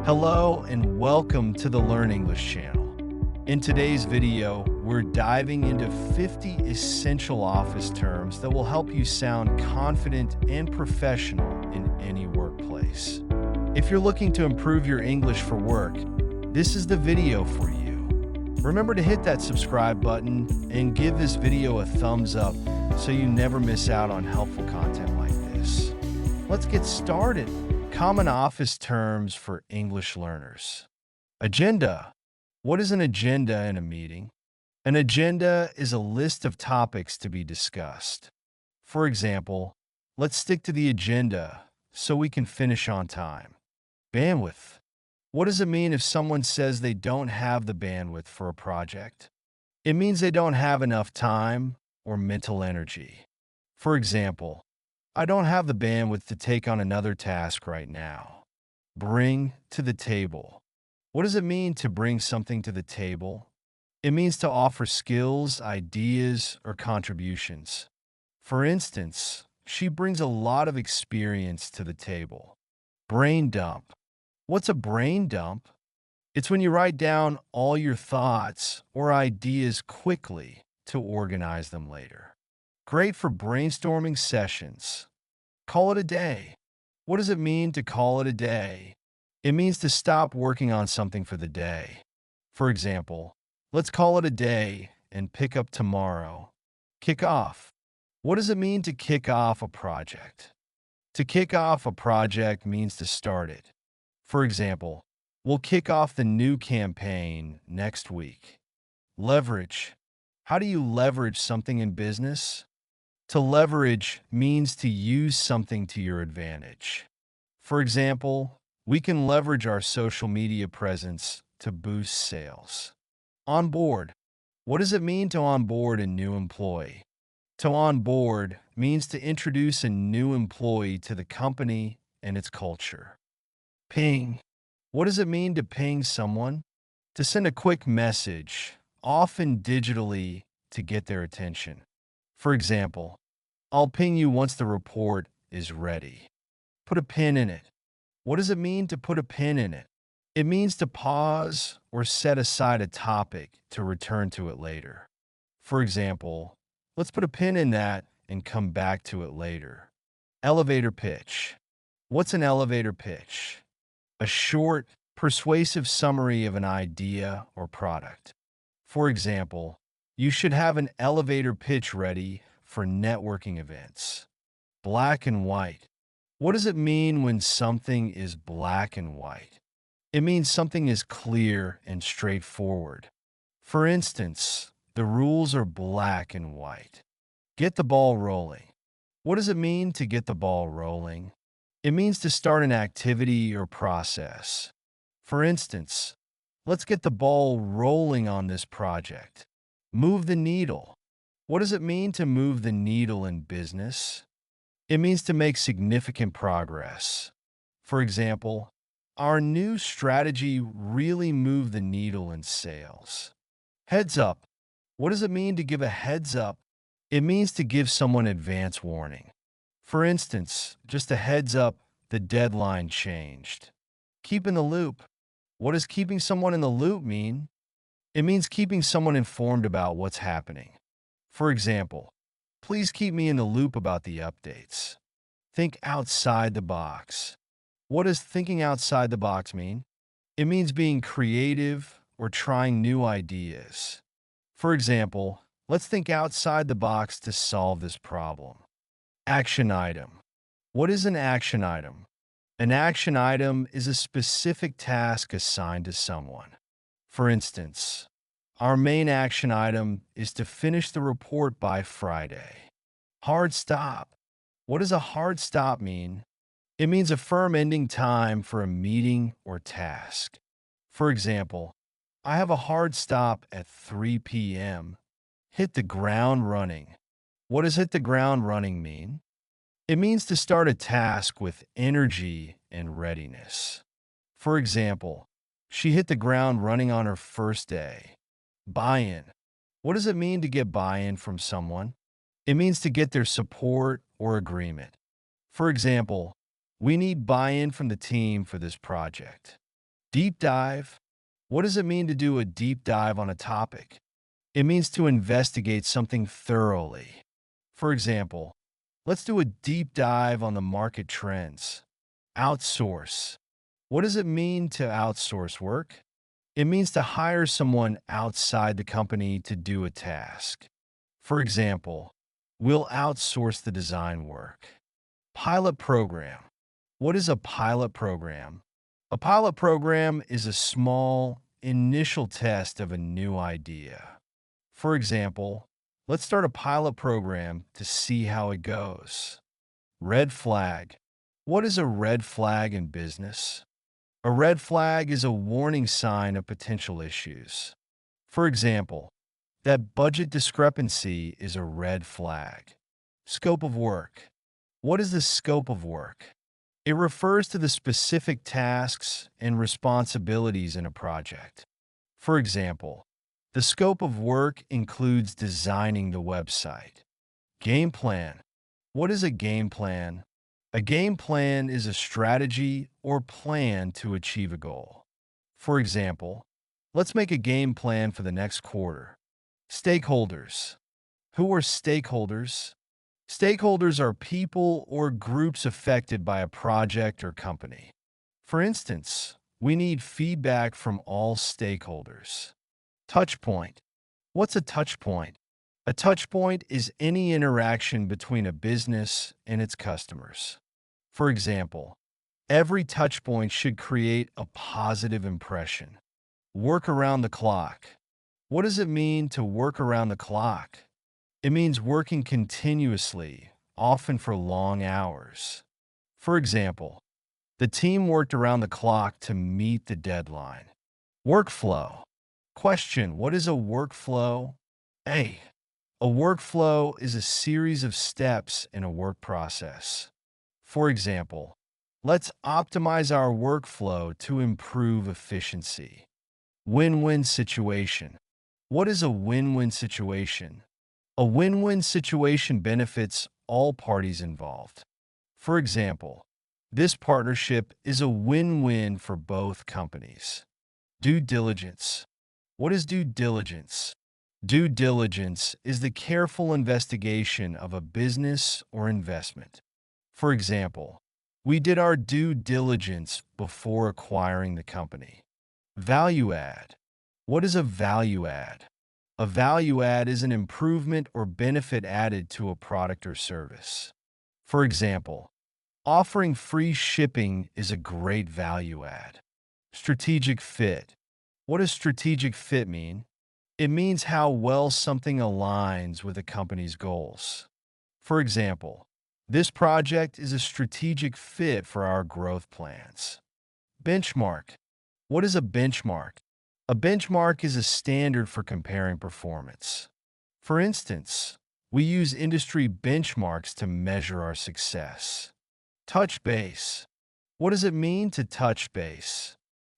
Hello and welcome to the Learn English channel. In today's video, we're diving into 50 essential office terms that will help you sound confident and professional in any workplace. If you're looking to improve your English for work, this is the video for you. Remember to hit that subscribe button and give this video a thumbs up so you never miss out on helpful content like this. Let's get started. Common office terms for English learners. Agenda. What is an agenda in a meeting? An agenda is a list of topics to be discussed. For example, let's stick to the agenda so we can finish on time. Bandwidth. What does it mean if someone says they don't have the bandwidth for a project? It means they don't have enough time or mental energy. For example, I don't have the bandwidth to take on another task right now. Bring to the table. What does it mean to bring something to the table? It means to offer skills, ideas, or contributions. For instance, she brings a lot of experience to the table. Brain dump. What's a brain dump? It's when you write down all your thoughts or ideas quickly to organize them later. Great for brainstorming sessions. Call it a day. What does it mean to call it a day? It means to stop working on something for the day. For example, let's call it a day and pick up tomorrow. Kick off. What does it mean to kick off a project? To kick off a project means to start it. For example, we'll kick off the new campaign next week. Leverage. How do you leverage something in business? To leverage means to use something to your advantage. For example, we can leverage our social media presence to boost sales. Onboard. What does it mean to onboard a new employee? To onboard means to introduce a new employee to the company and its culture. Ping. What does it mean to ping someone? To send a quick message, often digitally, to get their attention. For example, I'll ping you once the report is ready. Put a pin in it. What does it mean to put a pin in it? It means to pause or set aside a topic to return to it later. For example, let's put a pin in that and come back to it later. Elevator pitch. What's an elevator pitch? A short, persuasive summary of an idea or product. For example, you should have an elevator pitch ready for networking events. Black and white. What does it mean when something is black and white? It means something is clear and straightforward. For instance, the rules are black and white. Get the ball rolling. What does it mean to get the ball rolling? It means to start an activity or process. For instance, let's get the ball rolling on this project. Move the needle. What does it mean to move the needle in business? It means to make significant progress. For example, our new strategy really moved the needle in sales. Heads up. What does it mean to give a heads up? It means to give someone advance warning. For instance, just a heads up, the deadline changed. Keep in the loop. What does keeping someone in the loop mean? It means keeping someone informed about what's happening. For example, please keep me in the loop about the updates. Think outside the box. What does thinking outside the box mean? It means being creative or trying new ideas. For example, let's think outside the box to solve this problem. Action item. What is an action item? An action item is a specific task assigned to someone. For instance, our main action item is to finish the report by Friday. Hard stop. What does a hard stop mean? It means a firm ending time for a meeting or task. For example, I have a hard stop at 3 p.m. Hit the ground running. What does hit the ground running mean? It means to start a task with energy and readiness. For example, she hit the ground running on her first day. Buy-in. What does it mean to get buy-in from someone? It means to get their support or agreement. For example, we need buy-in from the team for this project. Deep dive. What does it mean to do a deep dive on a topic? It means to investigate something thoroughly. For example, let's do a deep dive on the market trends. Outsource. What does it mean to outsource work? It means to hire someone outside the company to do a task. For example, we'll outsource the design work. Pilot program. What is a pilot program? A pilot program is a small, initial test of a new idea. For example, let's start a pilot program to see how it goes. Red flag. What is a red flag in business? A red flag is a warning sign of potential issues. For example, that budget discrepancy is a red flag. Scope of work. What is the scope of work? It refers to the specific tasks and responsibilities in a project. For example, the scope of work includes designing the website. Game plan. What is a game plan? A game plan is a strategy or plan to achieve a goal. For example, let's make a game plan for the next quarter. Stakeholders. Who are stakeholders? Stakeholders are people or groups affected by a project or company. For instance, we need feedback from all stakeholders. Touch point. What's a touch point? A touch point is any interaction between a business and its customers. For example, every touch point should create a positive impression. Work around the clock. What does it mean to work around the clock? It means working continuously, often for long hours. For example, the team worked around the clock to meet the deadline. Workflow. Question: what is a workflow? A. A workflow is a series of steps in a work process. For example, let's optimize our workflow to improve efficiency. Win-win situation. What is a win-win situation? A win-win situation benefits all parties involved. For example, this partnership is a win-win for both companies. Due diligence. What is due diligence? Due diligence is the careful investigation of a business or investment. For example, we did our due diligence before acquiring the company. Value add. What is a value add? A value add is an improvement or benefit added to a product or service. For example, offering free shipping is a great value add. Strategic fit. What does strategic fit mean? It means how well something aligns with a company's goals. For example, this project is a strategic fit for our growth plans. Benchmark. What is a benchmark? A benchmark is a standard for comparing performance. For instance, we use industry benchmarks to measure our success. Touch base. What does it mean to touch base?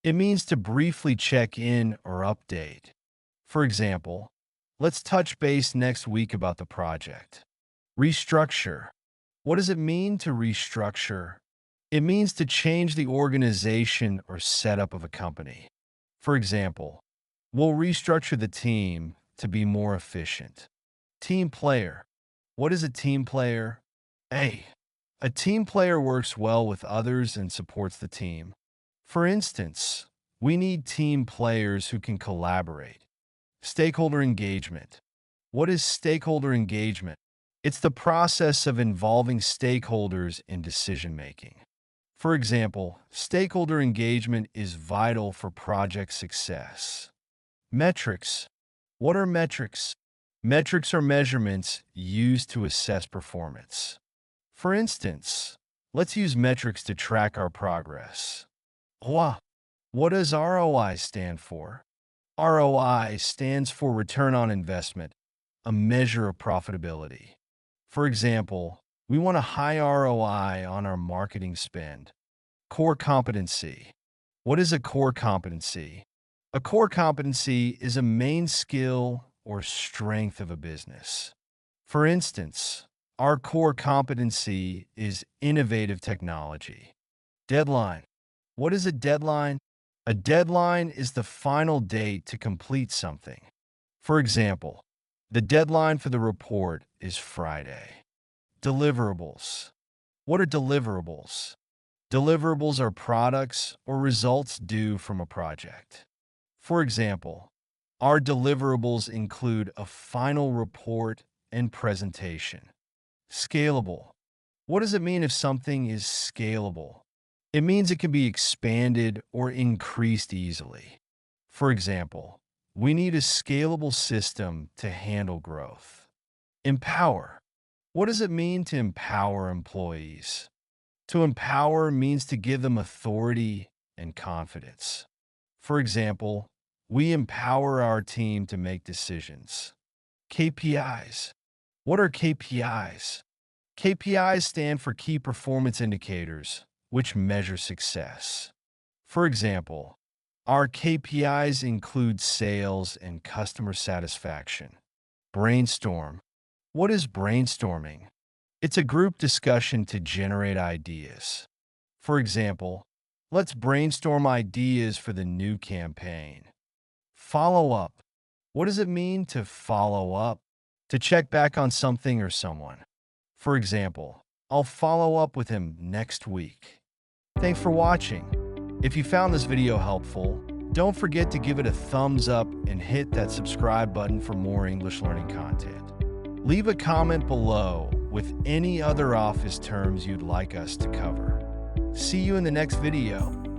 It means to briefly check in or update. For example, let's touch base next week about the project. Restructure. What does it mean to restructure? It means to change the organization or setup of a company. For example, we'll restructure the team to be more efficient. Team player. What is a team player? A. A team player works well with others and supports the team. For instance, we need team players who can collaborate. Stakeholder engagement. What is stakeholder engagement? It's the process of involving stakeholders in decision-making. For example, stakeholder engagement is vital for project success. Metrics. What are metrics? Metrics are measurements used to assess performance. For instance, let's use metrics to track our progress. ROI. What does ROI stand for? ROI stands for return on investment, a measure of profitability. For example, we want a high ROI on our marketing spend. Core competency. What is a core competency? A core competency is a main skill or strength of a business. For instance, our core competency is innovative technology. Deadline. What is a deadline? A deadline is the final date to complete something. For example, the deadline for the report is Friday. Deliverables. What are deliverables? Deliverables are products or results due from a project. For example, our deliverables include a final report and presentation. Scalable. What does it mean if something is scalable? It means it can be expanded or increased easily. For example, we need a scalable system to handle growth. Empower. What does it mean to empower employees? To empower means to give them authority and confidence. For example, we empower our team to make decisions. KPIs. What are KPIs? KPIs stand for key performance indicators, which measure success. For example, our KPIs include sales and customer satisfaction. Brainstorm. What is brainstorming? It's a group discussion to generate ideas. For example, let's brainstorm ideas for the new campaign. Follow up. What does it mean to follow up? To check back on something or someone. For example, I'll follow up with him next week. Thanks for watching. If you found this video helpful, don't forget to give it a thumbs up and hit that subscribe button for more English learning content. Leave a comment below with any other office terms you'd like us to cover. See you in the next video.